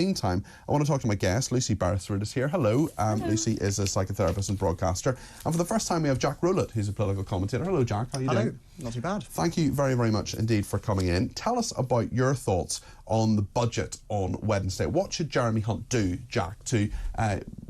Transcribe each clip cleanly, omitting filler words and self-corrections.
Meantime, I want to talk to my guest. Lucy Beresford is here. Hello. Lucy is a psychotherapist and broadcaster. And for the first time, we have Jack Rowlett, who's a political commentator. Hello, Jack. How are you doing? Hello. Not too bad. Thank you very, very much indeed for coming in. Tell us about your thoughts on the budget on Wednesday. What should Jeremy Hunt do, Jack, to,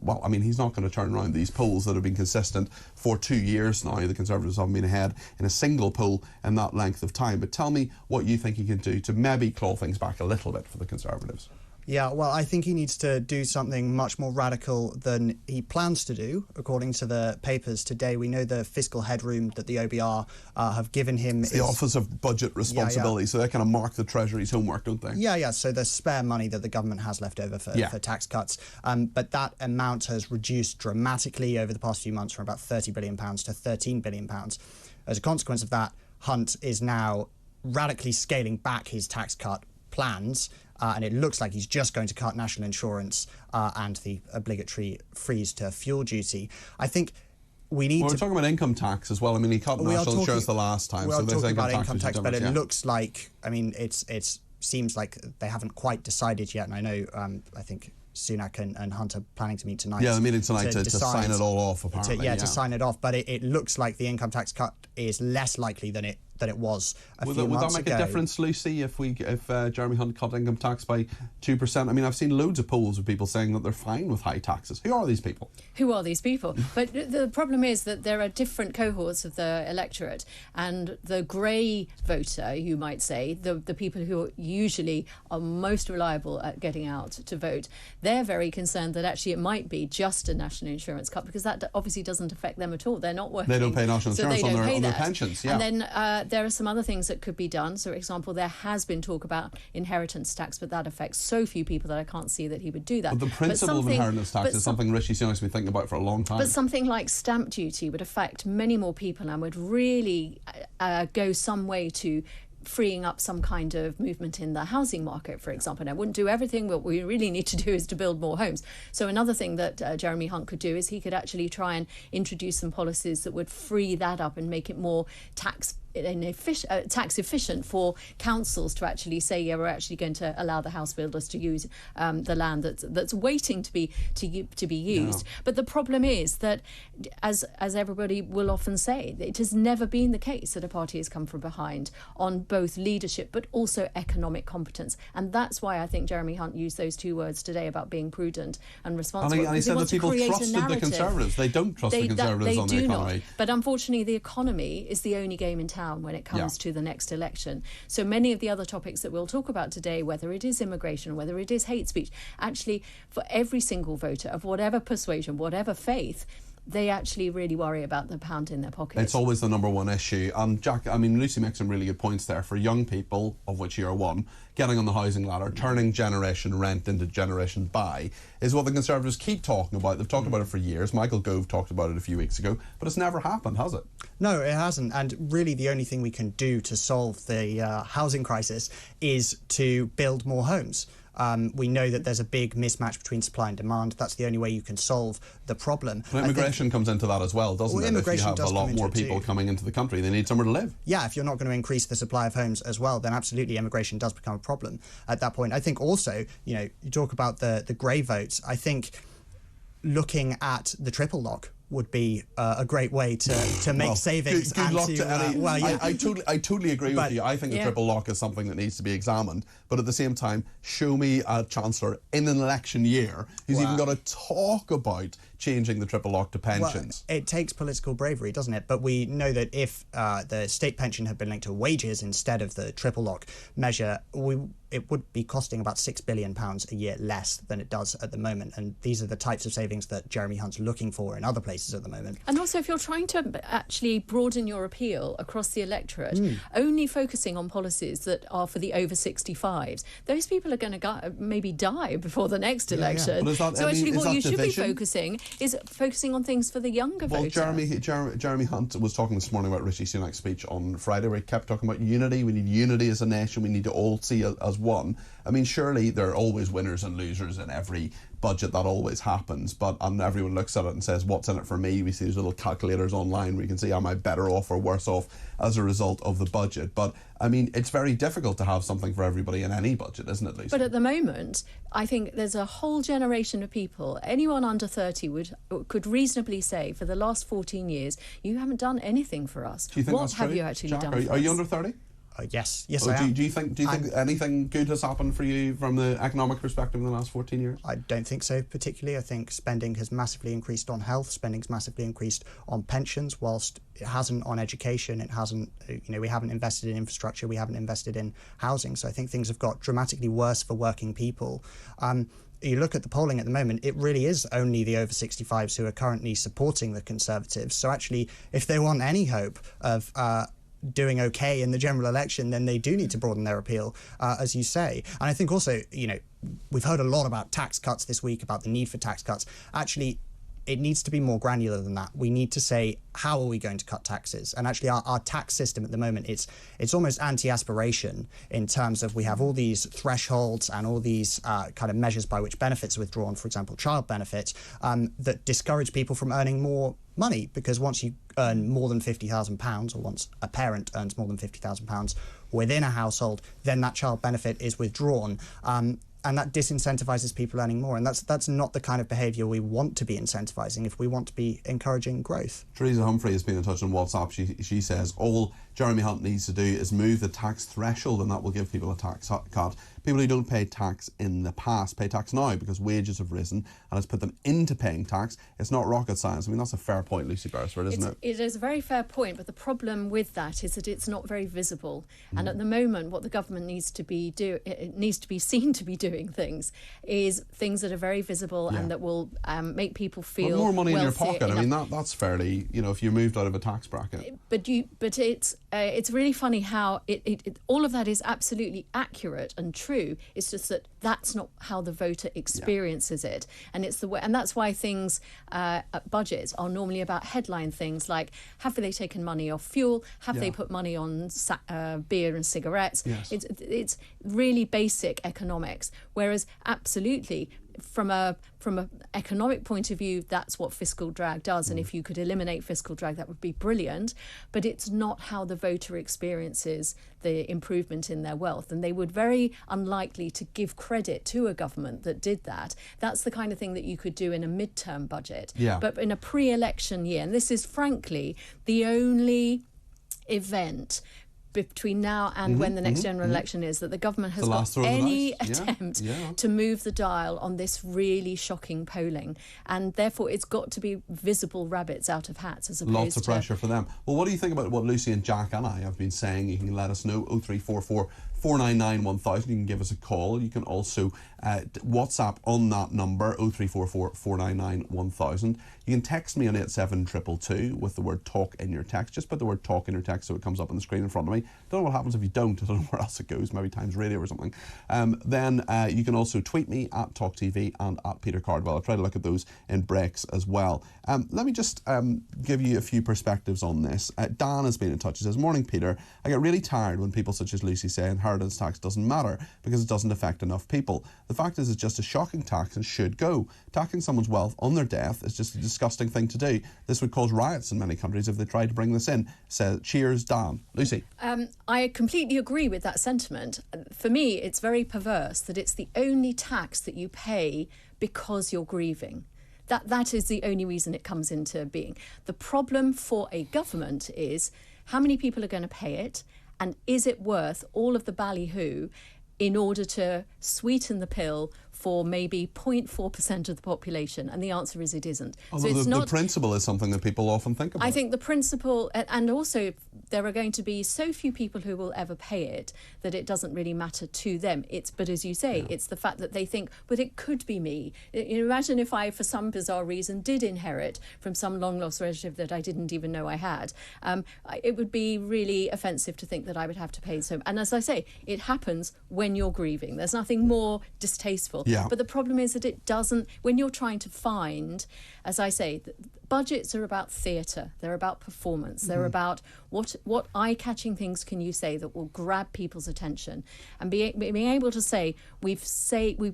well, I mean, he's not going to turn around these polls that have been consistent for 2 years now. The Conservatives haven't been ahead in a single poll in that length of time. But tell me what you think he can do to maybe claw things back a little bit for the Conservatives. Yeah, well, I think he needs to do something much more radical than he plans to do. According to the papers today, we know the fiscal headroom that the OBR have given him is the Office of Budget Responsibility, so they kind of mark the Treasury's homework, don't they? Yeah, so the spare money that the government has left over for tax cuts. But that amount has reduced dramatically over the past few months from about £30 billion to £13 billion. As a consequence of that, Hunt is now radically scaling back his tax cut plans, and it looks like he's just going to cut national insurance and the obligatory freeze to fuel duty. I think we need we're talking about income tax as well. I mean, he cut national insurance the last time. We are talking about income tax, but it yeah. looks like, I mean, it seems like they haven't quite decided yet, and I know, I think Sunak and Hunt are planning to meet tonight. Yeah, they're meeting tonight to sign it all off, apparently. To sign it off, but it looks like the income tax cut is less likely than it was a few months ago. Would that make a difference, Lucy, if Jeremy Hunt cut income tax by 2%? I mean, I've seen loads of polls of people saying that they're fine with high taxes. Who are these people? Who are these people? But the problem is that there are different cohorts of the electorate, and the grey voter, you might say, the people who usually are most reliable at getting out to vote, they're very concerned that actually it might be just a national insurance cut, because that obviously doesn't affect them at all. They're not working. They don't pay national insurance on their pensions. Yeah. And then there are some other things that could be done. So, for example, there has been talk about inheritance tax, but that affects so few people that I can't see that he would do that. But the principle of inheritance tax is something Rishi Sunak's been thinking about for a long time. But something like stamp duty would affect many more people and would really go some way to freeing up some kind of movement in the housing market, for example. And I wouldn't do everything. What we really need to do is to build more homes. So another thing that Jeremy Hunt could do is he could actually try and introduce some policies that would free that up and make it more tax efficient for councils to actually say, yeah, we're actually going to allow the house builders to use the land that's waiting to be used. Yeah. But the problem is that, as everybody will often say, it has never been the case that a party has come from behind on both leadership but also economic competence. And that's why I think Jeremy Hunt used those two words today about being prudent and responsible. And he said that people trusted the Conservatives. They don't trust the Conservatives on the economy. Not. But unfortunately, the economy is the only game in town when it comes to the next election. So many of the other topics that we'll talk about today, whether it is immigration, whether it is hate speech, actually for every single voter of whatever persuasion, whatever faith, they actually really worry about the pound in their pocket. It's always the number one issue. And Jack, I mean, Lucy makes some really good points there. For young people, of which you're one, getting on the housing ladder, turning generation rent into generation buy, is what the Conservatives keep talking about. They've talked about it for years. Michael Gove talked about it a few weeks ago, but it's never happened, has it? No, it hasn't. And really the only thing we can do to solve the housing crisis is to build more homes. We know that there's a big mismatch between supply and demand. That's the only way you can solve the problem. But immigration comes into that as well, doesn't it? If you have a lot more people coming into the country, they need somewhere to live. Yeah, if you're not going to increase the supply of homes as well, then absolutely immigration does become a problem at that point. I think also, you know, you talk about the grey votes. I think looking at the triple lock would be a great way to make savings. Good luck to any. Well, yeah. I totally agree with you. I think the triple lock is something that needs to be examined. But at the same time, show me a chancellor in an election year who's even got to talk about changing the triple lock to pensions. Well, it takes political bravery, doesn't it? But we know that if the state pension had been linked to wages instead of the triple lock measure, it would be costing about £6 billion a year less than it does at the moment. And these are the types of savings that Jeremy Hunt's looking for in other places at the moment. And also, if you're trying to actually broaden your appeal across the electorate, only focusing on policies that are for the over 65s, those people are going to maybe die before the next election. Yeah. So actually what you should be focusing on things for the younger voter. Jeremy Hunt was talking this morning about Rishi Sunak's speech on Friday, where he kept talking about unity. We need unity as a nation. We need to all see as one. I mean, surely there are always winners and losers in every budget. That always happens, but everyone looks at it and says, what's in it for me? We see these little calculators online where you can see, am I better off or worse off as a result of the budget? But I mean, it's very difficult to have something for everybody in any budget, isn't it, Lucy? But at the moment, I think there's a whole generation of people, anyone under 30 could reasonably say, for the last 14 years, you haven't done anything for us. Do you think what that's have true? you actually Jack, done for us? Are you under 30? Yes, I am. Do you think anything good has happened for you from the economic perspective in the last 14 years? I don't think so particularly. I think spending has massively increased on health, spending's massively increased on pensions, whilst it hasn't on education, it hasn't, we haven't invested in infrastructure, we haven't invested in housing. So I think things have got dramatically worse for working people. You look at the polling at the moment, it really is only the over 65s who are currently supporting the Conservatives. So actually, if they want any hope of doing okay in the general election, then they do need to broaden their appeal, as you say. And I think also, we've heard a lot about tax cuts this week, about the need for tax cuts. Actually, it needs to be more granular than that. We need to say, how are we going to cut taxes? And actually, our tax system at the moment, it's almost anti-aspiration in terms of we have all these thresholds and all these kind of measures by which benefits are withdrawn, for example, child benefits, that discourage people from earning more money, because once you earn more than £50,000, or once a parent earns more than £50,000 within a household, then that child benefit is withdrawn. And that disincentivises people earning more. And that's not the kind of behaviour we want to be incentivising if we want to be encouraging growth. Teresa Humphrey has been in touch on WhatsApp. She says all Jeremy Hunt needs to do is move the tax threshold, and that will give people a tax cut. People who don't pay tax in the past pay tax now because wages have risen and has put them into paying tax. It's not rocket science. I mean, that's a fair point, Lucy Beresford, isn't it? It is a very fair point, but the problem with that is that it's not very visible. And at the moment, what the government needs to be seen to be doing things is things that are very visible and that will make people feel more money in your wealthy pocket. enough. I mean, that's fairly, if you moved out of a tax bracket. But it's really funny how all of that is absolutely accurate and true. It's just that that's not how the voter experiences it, and it's the way, and that's why things budgets are normally about headline things like, have they taken money off fuel? Have they put money on beer and cigarettes? Yes. It's really basic economics. Whereas absolutely, from a economic point of view, that's what fiscal drag does, and if you could eliminate fiscal drag, that would be brilliant. But it's not how the voter experiences the improvement in their wealth, and they would very unlikely to give credit to a government that did that. That's the kind of thing that you could do in a midterm budget. But in a pre-election year, and this is frankly the only event between now and when the next general election is, that the government has got any attempt to move the dial on this really shocking polling, and therefore it's got to be visible rabbits out of hats as opposed to... Lots of pressure for them. Well, what do you think about what Lucy and Jack and I have been saying? You can let us know, 0344 499 1000. You can give us a call. You can also WhatsApp on that number, 0344 499 1000. You can text me on 87222 with the word talk in your text. Just put the word talk in your text so it comes up on the screen in front of me. Don't know what happens if you don't. I don't know where else it goes, maybe Times Radio or something. Then you can also tweet me at TalkTV and at Peter Cardwell. I'll try to look at those in breaks as well. Let me just give you a few perspectives on this. Dan has been in touch. He says, morning, Peter. I get really tired when people such as Lucy say inheritance tax doesn't matter because it doesn't affect enough people. The fact is, it's just a shocking tax and should go. Taxing someone's wealth on their death is just a disgusting thing to do. This would cause riots in many countries if they tried to bring this in. Says, cheers, Dan. Lucy? I completely agree with that sentiment. For me, it's very perverse that it's the only tax that you pay because you're grieving. That is the only reason it comes into being. The problem for a government is how many people are going to pay it, and is it worth all of the ballyhoo in order to sweeten the pill for maybe 0.4% of the population? And the answer is it isn't. Although so it's the principle is something that people often think about. I think the principle, and also there are going to be so few people who will ever pay it that it doesn't really matter to them. But as you say, it's the fact that they think, but it could be me. Imagine if I, for some bizarre reason, did inherit from some long-lost relative that I didn't even know I had. It would be really offensive to think that I would have to pay so. And as I say, it happens when you're grieving. There's nothing more distasteful. Yeah. But the problem is that it doesn't, when you're trying to find, as I say, budgets are about theatre, they're about performance, they're about what eye-catching things can you say that will grab people's attention, and being able to say we've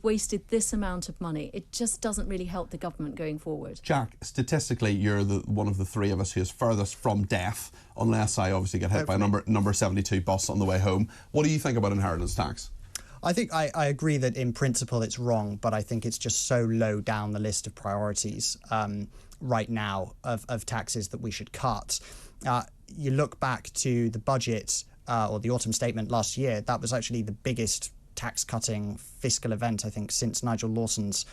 wasted this amount of money, it just doesn't really help the government going forward. Jack, statistically, you're one of the three of us who is furthest from death, unless I obviously get hit by number 72 bus on the way home. What do you think about inheritance tax? I think I agree that in principle it's wrong, but I think it's just so low down the list of priorities right now of taxes that we should cut. You look back to the budget or the autumn statement last year, that was actually the biggest tax-cutting fiscal event, I think, since Nigel Lawson's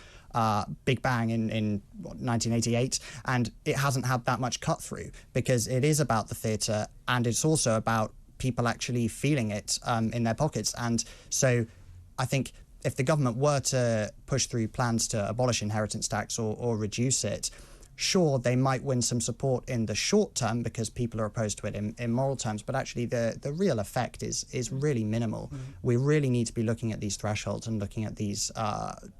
Big Bang in 1988, and it hasn't had that much cut through because it is about the theatre and it's also about people actually feeling it in their pockets. And so I think if the government were to push through plans to abolish inheritance tax or reduce it, sure, they might win some support in the short term because people are opposed to it in moral terms, but actually the real effect is really minimal. We really need to be looking at these thresholds and looking at these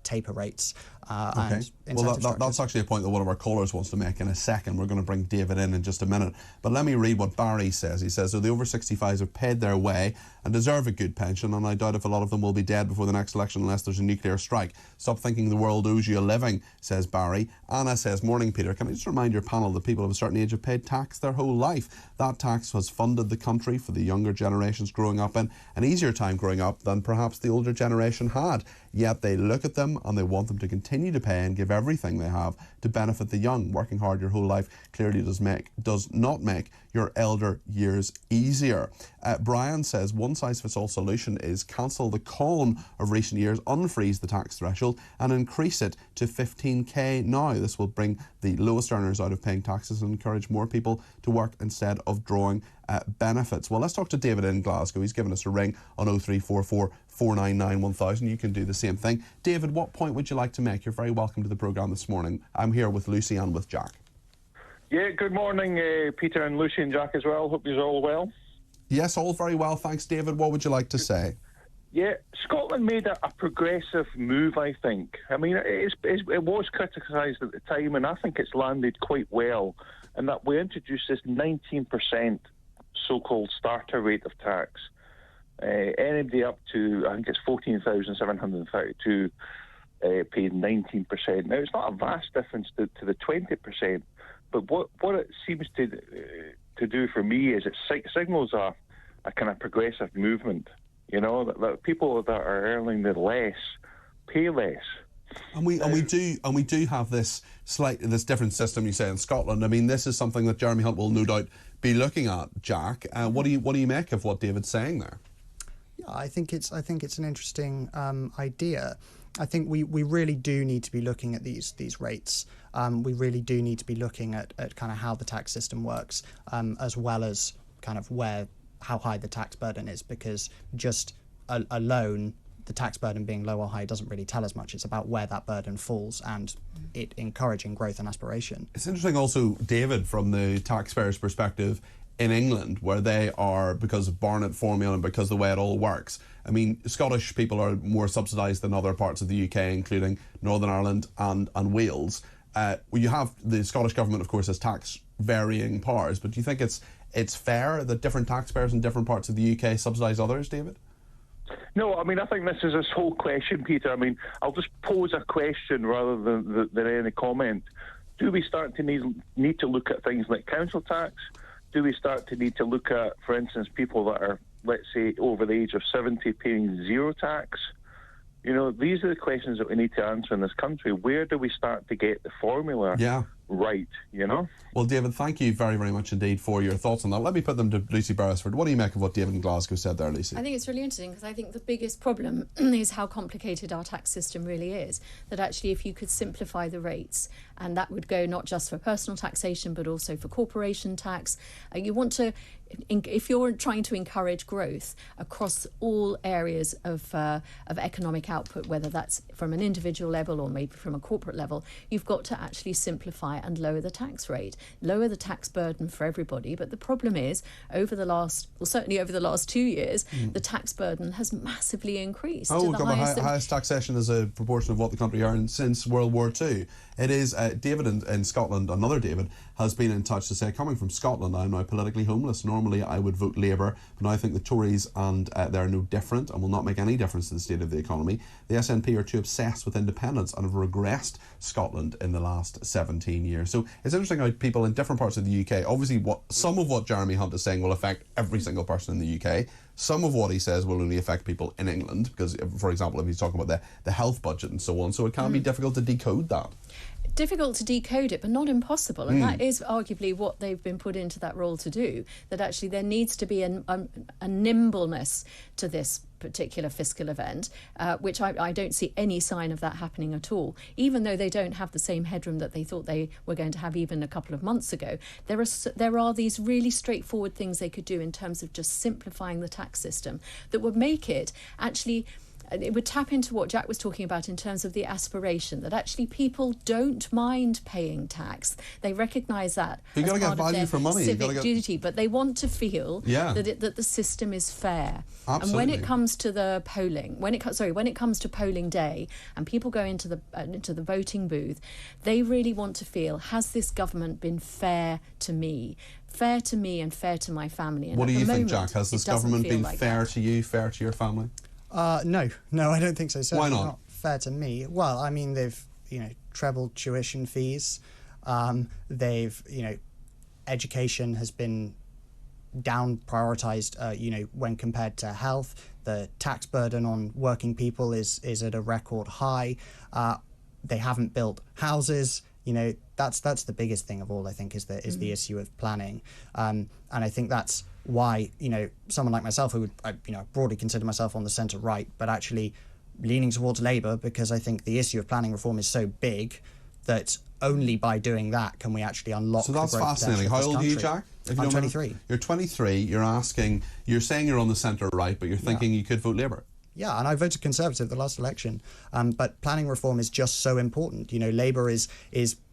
taper rates. Okay. Well, that's actually a point that one of our callers wants to make in a second. We're going to bring David in just a minute. But let me read what Barry says. He says, so the over 65s have paid their way and deserve a good pension, and I doubt if a lot of them will be dead before the next election unless there's a nuclear strike. Stop thinking the world owes you a living, says Barry. Anna says, morning, Peter. Can I just remind your panel that people of a certain age have paid tax their whole life? That tax has funded the country for the younger generations growing up in an easier time growing up than perhaps the older generation had. Yet they look at them and they want them to continue to pay and give everything they have to benefit the young. Working hard your whole life clearly does not make your elder years easier. Brian says one size-fits-all solution is cancel the con of recent years, unfreeze the tax threshold and increase it to 15k now. This will bring the lowest earners out of paying taxes and encourage more people to work instead of drawing benefits. Well, let's talk to David in Glasgow. He's given us a ring on 0344 499 1000. You can do the same thing. David, what point would you like to make? You're very welcome to the programme this morning. I'm here with Lucy and with Jack. Yeah, good morning, Peter and Lucy and Jack as well. Hope you're all well. Yes, all very well. Thanks, David. What would you like to say? Yeah, Scotland made a progressive move, I think. I mean, it was criticised at the time, and I think it's landed quite well, in that we introduced this 19% so-called starter rate of tax. Anybody up to, I think it's 14,732 paid 19%. Now, it's not a vast difference to the 20%, but what it seems to do for me is it signals a kind of progressive movement. You know, that people that are earning the less pay less. And we do have this different system, you say, in Scotland. I mean, this is something that Jeremy Hunt will no doubt be looking at, Jack. What do you make of what David's saying there? Yeah, I think it's an interesting idea. I think we really do need to be looking at these rates. We really do need to be looking at kind of how the tax system works, as well as kind of how high the tax burden is, because just alone the tax burden being low or high doesn't really tell us much. It's about where that burden falls and it encouraging growth and aspiration. It's interesting also, David, from the taxpayer's perspective in England, where they are, because of Barnett formula and because of the way it all works. I mean, Scottish people are more subsidised than other parts of the UK, including Northern Ireland and Wales. You have the Scottish government, of course, has tax varying powers, but do you think it's fair that different taxpayers in different parts of the UK subsidise others, David? No, I mean, I think this is this whole question, Peter. I mean, I'll just pose a question rather than any comment. Do we start to need to look at things like council tax? Do we start to need to look at, for instance, people that are, let's say, over the age of 70 paying zero tax? You know, these are the questions that we need to answer in this country. Where do we start to get the formula right, you know? Well, David, thank you very, very much indeed for your thoughts on that. Let me put them to Lucy Beresford. What do you make of what David in Glasgow said there, Lucy? I think it's really interesting because I think the biggest problem is how complicated our tax system really is. That actually, if you could simplify the rates, and that would go not just for personal taxation but also for corporation tax, you want to if you're trying to encourage growth across all areas of economic output, whether that's from an individual level or maybe from a corporate level, you've got to actually simplify and lower the tax rate, lower the tax burden for everybody. But the problem is, certainly over the last 2 years, the tax burden has massively increased. Oh, we've got the highest taxation as a proportion of what the country earned since World War II. It is David in Scotland, another David, has been in touch to say, coming from Scotland, I'm now politically homeless. Normally I would vote Labour, but now I think the Tories and they're no different and will not make any difference to the state of the economy. The SNP are too obsessed with independence and have regressed Scotland in the last 17 years. So it's interesting how people in different parts of the UK, obviously some of what Jeremy Hunt is saying will affect every single person in the UK. Some of what he says will only affect people in England, because, for example, if he's talking about the health budget and so on, so it can be difficult to decode that. Difficult to decode it, but not impossible. And that is arguably what they've been put into that role to do, that actually there needs to be a nimbleness to this particular fiscal event, which I don't see any sign of that happening at all. Even though they don't have the same headroom that they thought they were going to have even a couple of months ago, there are these really straightforward things they could do in terms of just simplifying the tax system that would make it actually... It would tap into what Jack was talking about in terms of the aspiration, that actually people don't mind paying tax. They recognise that you've got to get value for money. Civic duty, but they want to feel that the system is fair. Absolutely. And when it comes to the polling, when it comes to polling day, and people go into the voting booth, they really want to feel: has this government been fair to me? Fair to me and fair to my family. And what do you think, Jack? Has this government been fair to you, fair to your family? No, I don't think so. Why not? Fair to me. Well, I mean, they've trebled tuition fees. They've education has been down prioritised. When compared to health, the tax burden on working people is at a record high. They haven't built houses. That's the biggest thing of all, I think, is the issue of planning. And I think that's why, someone like myself, who would, broadly consider myself on the centre right, but actually leaning towards Labour, because I think the issue of planning reform is so big that only by doing that can we actually unlock. So that's fascinating. How old are you, Jack? I'm 23. You're 23. You're saying you're on the centre right, but you're thinking you could vote Labour. Yeah, and I voted Conservative the last election. But planning reform is just so important. Labour is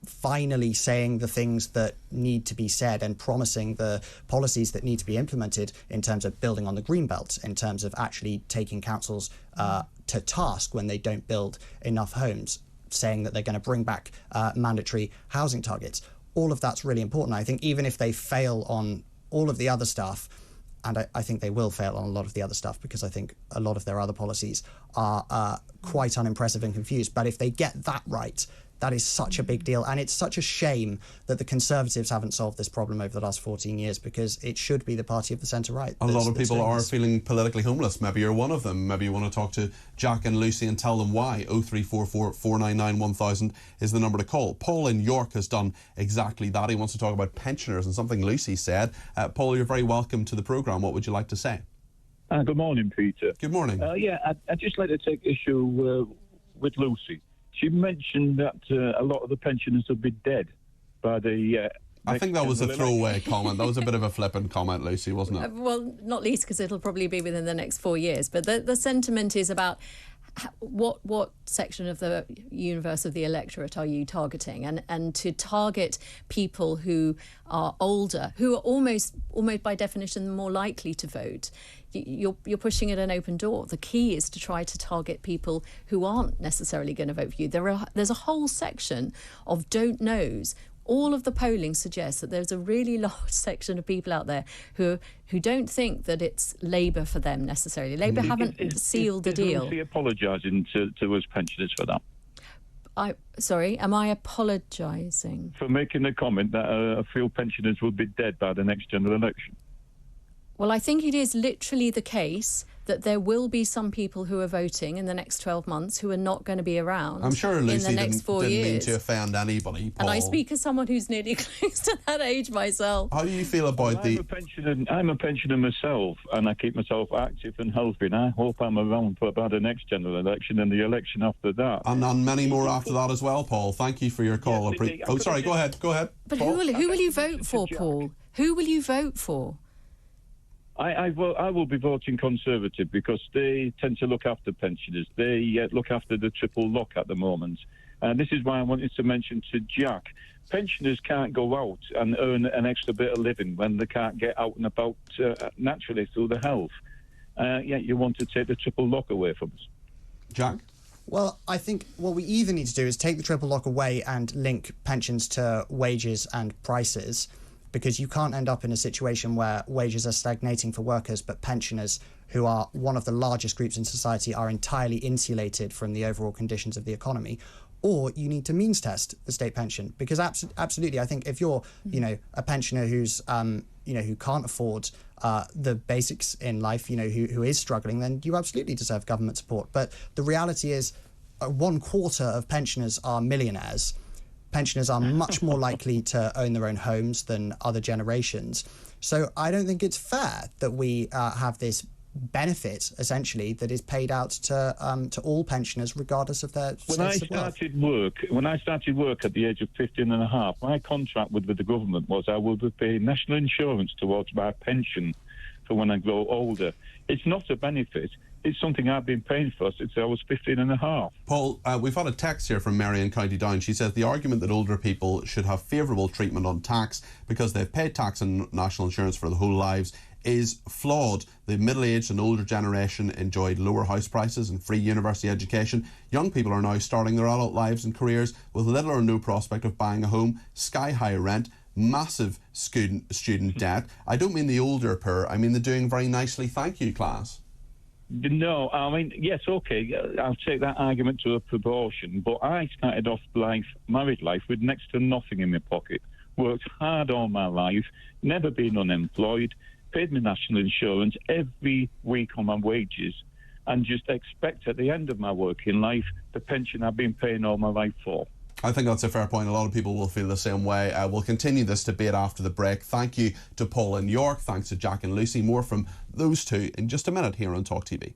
finally saying the things that need to be said and promising the policies that need to be implemented in terms of building on the green belt, in terms of actually taking councils to task when they don't build enough homes, saying that they're going to bring back mandatory housing targets. All of that's really important. I think even if they fail on all of the other stuff, and I think they will fail on a lot of the other stuff, because I think a lot of their other policies are quite unimpressive and confused. But if they get that right, that is such a big deal. And it's such a shame that the Conservatives haven't solved this problem over the last 14 years, because it should be the party of the centre-right. A lot of people are feeling politically homeless. Maybe you're one of them. Maybe you want to talk to Jack and Lucy and tell them why. 0344 499 1000 is the number to call. Paul in York has done exactly that. He wants to talk about pensioners and something Lucy said. Paul, you're very welcome to the programme. What would you like to say? Good morning, Peter. Good morning. I'd just like to take issue with Lucy. She mentioned that a lot of the pensioners have been dead by the... I think that was a throwaway comment. That was a bit of a flippant comment, Lucy, wasn't it? Well, not least because it'll probably be within the next 4 years. But the sentiment is about what section of the universe of the electorate are you targeting? And to target people who are older, who are almost by definition more likely to vote, you're pushing at an open door. The key is to try to target people who aren't necessarily going to vote for you. There's a whole section of don't knows. All of the polling suggests that there's a really large section of people out there who don't think that it's Labour for them necessarily. Labour haven't sealed the deal. Is Lucy apologising to us pensioners for that? Am I apologising? For making the comment that I feel pensioners will be dead by the next general election. Well, I think it is literally the case that there will be some people who are voting in the next 12 months who are not going to be around. I'm sure Lucy in the next 4 years. Didn't mean to offend anybody, Paul. And I speak as someone who's nearly close to that age myself. How do you feel about I'm a pensioner myself, and I keep myself active and healthy, and I hope I'm around for about the next general election and the election after that. And many more after that as well, Paul. Thank you for your call. Sorry, go ahead. But who will you vote for, Paul? Who will you vote for? I will be voting Conservative because they tend to look after pensioners. They look after the triple lock at the moment. And this is why I wanted to mention to Jack, pensioners can't go out and earn an extra bit of living when they can't get out and about naturally through their health. Yet you want to take the triple lock away from us. Jack? Well, I think what we either need to do is take the triple lock away and link pensions to wages and prices, because you can't end up in a situation where wages are stagnating for workers, but pensioners, who are one of the largest groups in society, are entirely insulated from the overall conditions of the economy. Or you need to means test the state pension, because absolutely, I think if you're, a pensioner who's, who can't afford the basics in life, who is struggling, then you absolutely deserve government support. But the reality is, 1/4 of pensioners are millionaires. Pensioners are much more likely to own their own homes than other generations. So I don't think it's fair that we have this benefit, essentially, that is paid out to all pensioners, regardless of their status of wealth. When I started work at the age of 15 and a half, my contract with the government was I would pay national insurance towards my pension for when I grow older. It's not a benefit. It's something I've been paying for since I was 15 and a half. Paul, we've had a text here from Mary in County Down. She says the argument that older people should have favourable treatment on tax because they've paid tax and national insurance for their whole lives is flawed. The middle-aged and older generation enjoyed lower house prices and free university education. Young people are now starting their adult lives and careers with little or no prospect of buying a home, sky-high rent, massive student debt. I don't mean the older poor, I mean the doing very nicely, thank you, class. No, I mean, yes, okay, I'll take that argument to a proportion, but I started off married life with next to nothing in my pocket, worked hard all my life, never been unemployed, paid my national insurance every week on my wages, and just expect at the end of my working life the pension I've been paying all my life for. I think that's a fair point. A lot of people will feel the same way. We'll continue this debate after the break. Thank you to Paul in York. Thanks to Jack and Lucy. More from those two in just a minute here on TalkTV.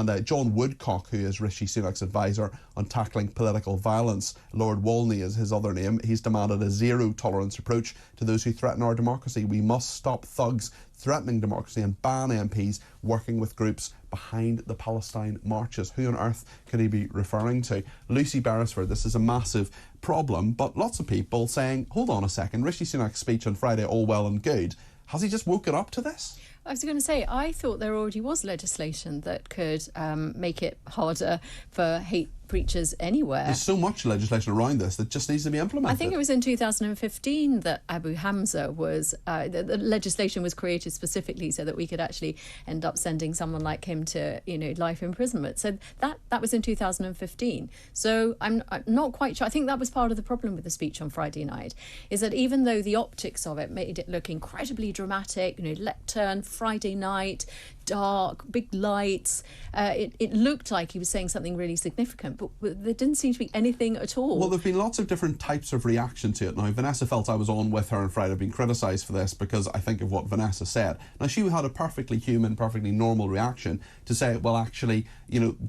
And John Woodcock, who is Rishi Sunak's advisor on tackling political violence, Lord Walney is his other name, he's demanded a zero-tolerance approach to those who threaten our democracy. We must stop thugs threatening democracy and ban MPs working with groups behind the Palestine marches. Who on earth could he be referring to? Lucy Beresford, this is a massive problem, but lots of people saying, hold on a second, Rishi Sunak's speech on Friday, all well and good. Has he just woken up to this? I was going to say, I thought there already was legislation that could make it harder for hate preachers anywhere. There's so much legislation around this that just needs to be implemented. I think it was in 2015 that Abu Hamza was, the legislation was created specifically so that we could actually end up sending someone like him to, life imprisonment. So that was in 2015. So I'm not quite sure. I think that was part of the problem with the speech on Friday night, is that even though the optics of it made it look incredibly dramatic, lectern, Friday night, dark, big lights, it looked like he was saying something really significant, but there didn't seem to be anything at all. Well, there have been lots of different types of reaction to it. Now, Vanessa felt I was on with her on Friday, being criticised for this because I think of what Vanessa said. Now, she had a perfectly human, perfectly normal reaction to say, well, actually,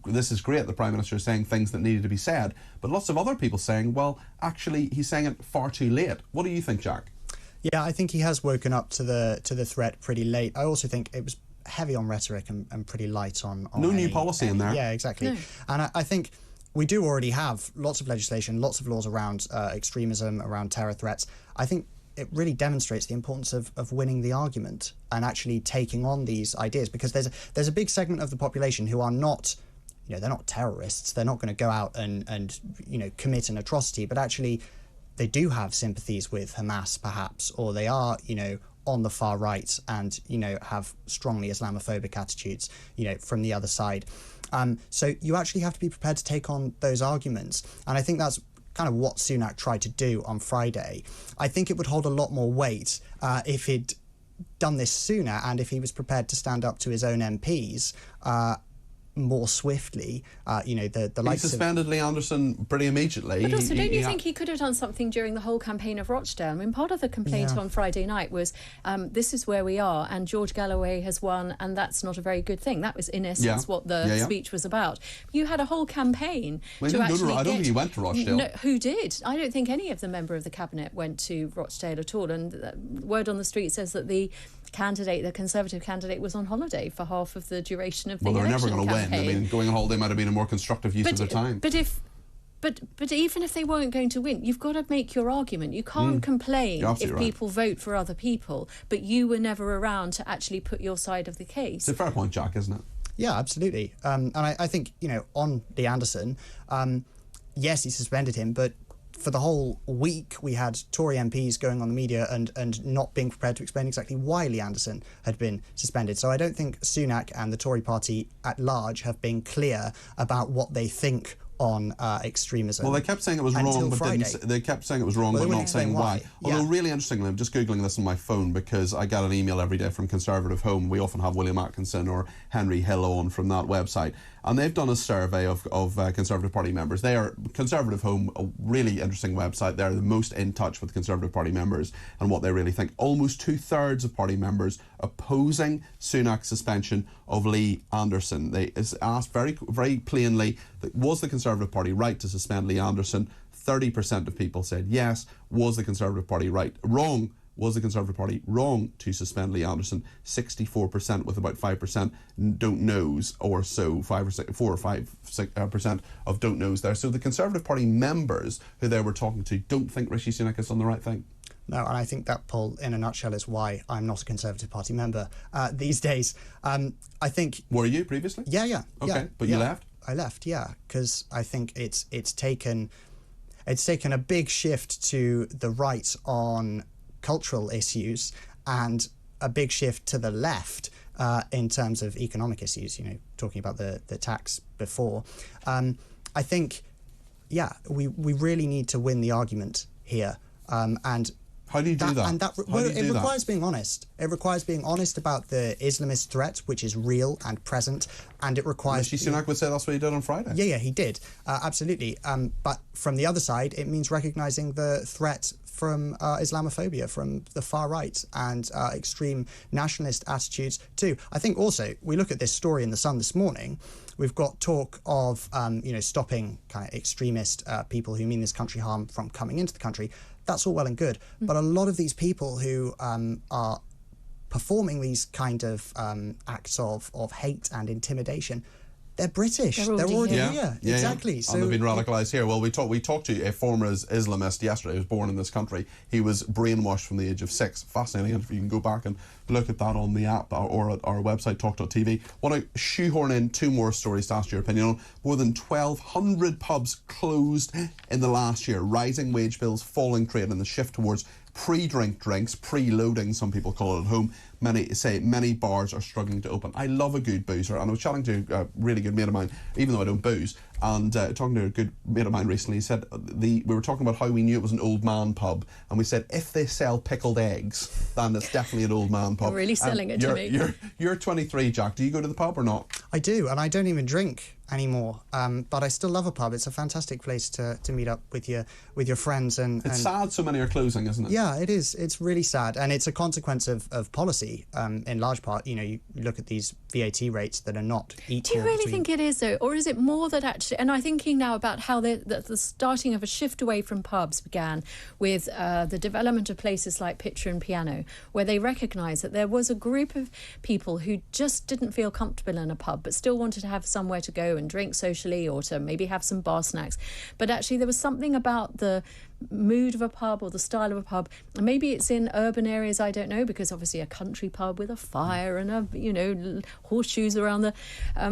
this is great, the Prime Minister is saying things that needed to be said, but lots of other people saying, well, actually, he's saying it far too late. What do you think, Jack? Yeah, I think he has woken up to the threat pretty late. I also think it was heavy on rhetoric and pretty light on no new policy in there. Yeah, exactly. No. And I think we do already have lots of legislation, lots of laws around extremism, around terror threats. I think it really demonstrates the importance of winning the argument and actually taking on these ideas, because there's a big segment of the population who are not, they're not terrorists. They're not going to go out and commit an atrocity, but actually they do have sympathies with Hamas, perhaps, or they are, on the far right and, have strongly Islamophobic attitudes, from the other side. So you actually have to be prepared to take on those arguments. And I think that's kind of what Sunak tried to do on Friday. I think it would hold a lot more weight if he'd done this sooner and if he was prepared to stand up to his own MPs more swiftly. The likes he suspended Lee Anderson pretty immediately. But also, don't you think he could have done something during the whole campaign of Rochdale? I mean, part of the complaint on Friday night was, this is where we are, and George Galloway has won, and that's not a very good thing. That was, in essence, what the speech was about. You had a whole campaign to actually I don't think he went to Rochdale. No, who did? I don't think any of the member of the cabinet went to Rochdale at all. And word on the street says that the Conservative candidate, was on holiday for half of the duration of the election campaign. Well, they're never going to win. I mean, going on holiday might have been a more constructive use of their time. But even if they weren't going to win, you've got to make your argument. You can't complain if people vote for other people, but you were never around to actually put your side of the case. It's a fair point, Jack, isn't it? Yeah, absolutely. And I think, on Lee Anderson, yes, he suspended him, but for the whole week, we had Tory MPs going on the media and not being prepared to explain exactly why Lee Anderson had been suspended. So I don't think Sunak and the Tory party at large have been clear about what they think on extremism. Well, they kept saying it was wrong, but they kept saying it was wrong, but not saying why. Although, really interestingly, I'm just Googling this on my phone because I get an email every day from Conservative Home. We often have William Atkinson or Henry Hill on from that website. And they've done a survey of Conservative Party members. They are Conservative Home, a really interesting website. They're the most in touch with Conservative Party members and what they really think. Almost 2/3 of party members opposing Sunak's suspension of Lee Anderson. They asked very, very plainly, was the Conservative Party right to suspend Lee Anderson? 30% of people said yes. Was the Conservative Party wrong? Was the Conservative Party wrong to suspend Lee Anderson? 64%, with about 5% don't knows, or so 4 or 5% of don't knows there. So the Conservative Party members who they were talking to don't think Rishi Sunak has done the right thing. No, and I think that poll, in a nutshell, is why I'm not a Conservative Party member these days. I think. Were you previously? Yeah. Okay, but you left? I left, because I think it's taken a big shift to the right on cultural issues and a big shift to the left in terms of economic issues, talking about the tax before. I think, we really need to win the argument here. And how do you do that? It requires being honest. It requires being honest about the Islamist threat, which is real and present, and it requires... Rishi Sunak would say that's what he did on Friday. Yeah, he did. Absolutely. But from the other side, it means recognising the threat from Islamophobia, from the far right, and extreme nationalist attitudes too. I think also, we look at this story in The Sun this morning, we've got talk of stopping kind of extremist people who mean this country harm from coming into the country. That's all well and good. But a lot of these people who are performing these kind of acts of hate and intimidation, they're British. They're already here. Yeah, exactly. Yeah. So and they've been radicalised here. Well, we talked to a former Islamist yesterday. He was born in this country. He was brainwashed from the age of 6. Fascinating. And you can go back and look at that on the app or at our website, TalkTV. Want to shoehorn in 2 more stories to ask your opinion on. More than 1,200 pubs closed in the last year. Rising wage bills, falling trade, and the shift towards pre-drink drinks, pre-loading, some people call it at home. Many bars are struggling to open. I love a good boozer, and I was chatting to a really good mate of mine, even though I don't booze, and talking to a good mate of mine recently. He said we were talking about how we knew it was an old man pub, and we said if they sell pickled eggs, then it's definitely an old man pub. You're really selling it to me. You're 23, Jack. Do you go to the pub or not? I do, and I don't even drink anymore. But I still love a pub. It's a fantastic place to meet up with your friends. And it's sad so many are closing, isn't it? Yeah, it is. It's really sad, and it's a consequence of policy. In large part, you look at these VAT rates that are not equal. Do you really think it is, though? Or is it more that actually... And I'm thinking now about how the starting of a shift away from pubs began with the development of places like Picture and Piano, where they recognised that there was a group of people who just didn't feel comfortable in a pub, but still wanted to have somewhere to go and drink socially, or to maybe have some bar snacks. But actually there was something about the mood of a pub or the style of a pub, and maybe it's in urban areas, I don't know, because obviously a country pub with a fire and horseshoes around the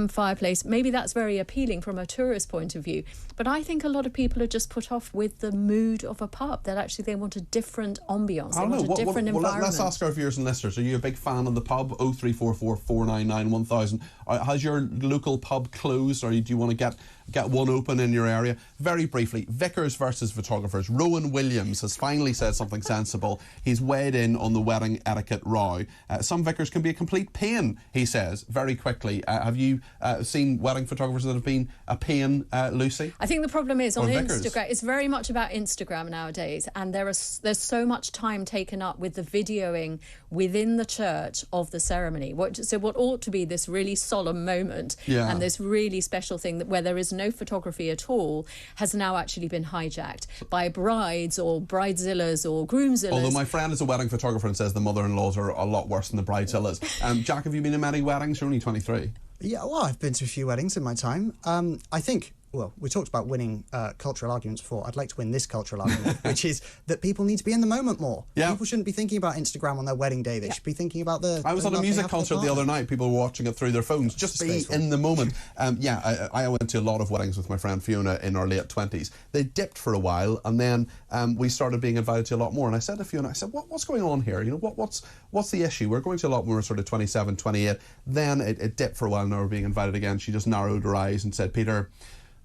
fireplace, maybe that's very appealing from a tourist point of view. But I think a lot of people are just put off with the mood of a pub, that actually they want a different ambience, they want a different environment. Let's ask our viewers and listeners, are you a big fan of the pub? 0344 499 1000. Has your local pub closed, or do you want to get one open in your area? Very briefly, Vickers versus photographers. Rowan Williams has finally said something sensible. He's weighed in on the wedding etiquette row. Some vicars can be a complete pain, he says, very quickly. Have you seen wedding photographers that have been a pain, Lucy? I think the problem is on vicars? Instagram, it's very much about Instagram nowadays, and there's so much time taken up with the videoing within the church of the ceremony. So what ought to be this really solemn moment and this really special thing where there is no photography at all has now actually been hijacked by brides or bridezillas or groomzillas. Although my friend is a wedding photographer and says the mother-in-laws are a lot worse than the bridezillas. Jack, have you been in many weddings? You're only 23. Yeah, well, I've been to a few weddings in my time. I think, well, we talked about winning cultural arguments before. I'd like to win this cultural argument, which is that people need to be in the moment more. Yeah. People shouldn't be thinking about Instagram on their wedding day. They should be thinking about I was at a music concert the other night. People were watching it through their phones. Just be in the moment. I went to a lot of weddings with my friend Fiona in our late 20s. They dipped for a while, and then we started being invited to a lot more. And I said to Fiona, I said, what's going on here? You know, what's the issue? We're going to a lot more sort of 27, 28. Then it dipped for a while, and now we're being invited again. She just narrowed her eyes and said, Peter,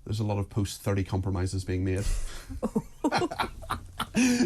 there's a lot of post-30 compromises being made.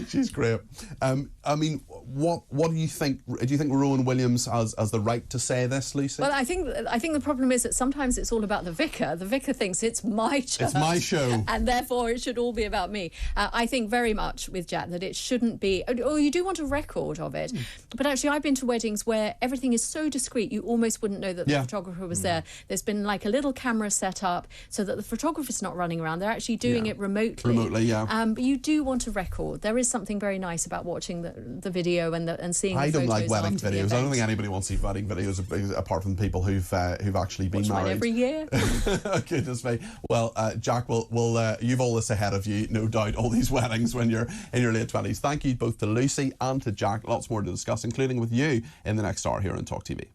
She's great. I mean, what do you think? Do you think Rowan Williams has the right to say this, Lucy? Well, I think the problem is that sometimes it's all about the vicar. The vicar thinks it's my church. It's my show. And therefore it should all be about me. I think very much with Jack that it shouldn't be, or you do want a record of it. But actually I've been to weddings where everything is so discreet you almost wouldn't know that the photographer was there. There's been like a little camera set up so that the photographer's not running around. They're actually doing it remotely. But you do want a record. There is something very nice about watching the video and seeing the photos. I don't like wedding after the videos. event. I don't think anybody wants to see wedding videos apart from people who've actually been Watch married. mine every year. Goodness me. Well, Jack, you've all this ahead of you, no doubt, all these weddings when you're in your late 20s. Thank you both to Lucy and to Jack. Lots more to discuss, including with you in the next hour here on TalkTV.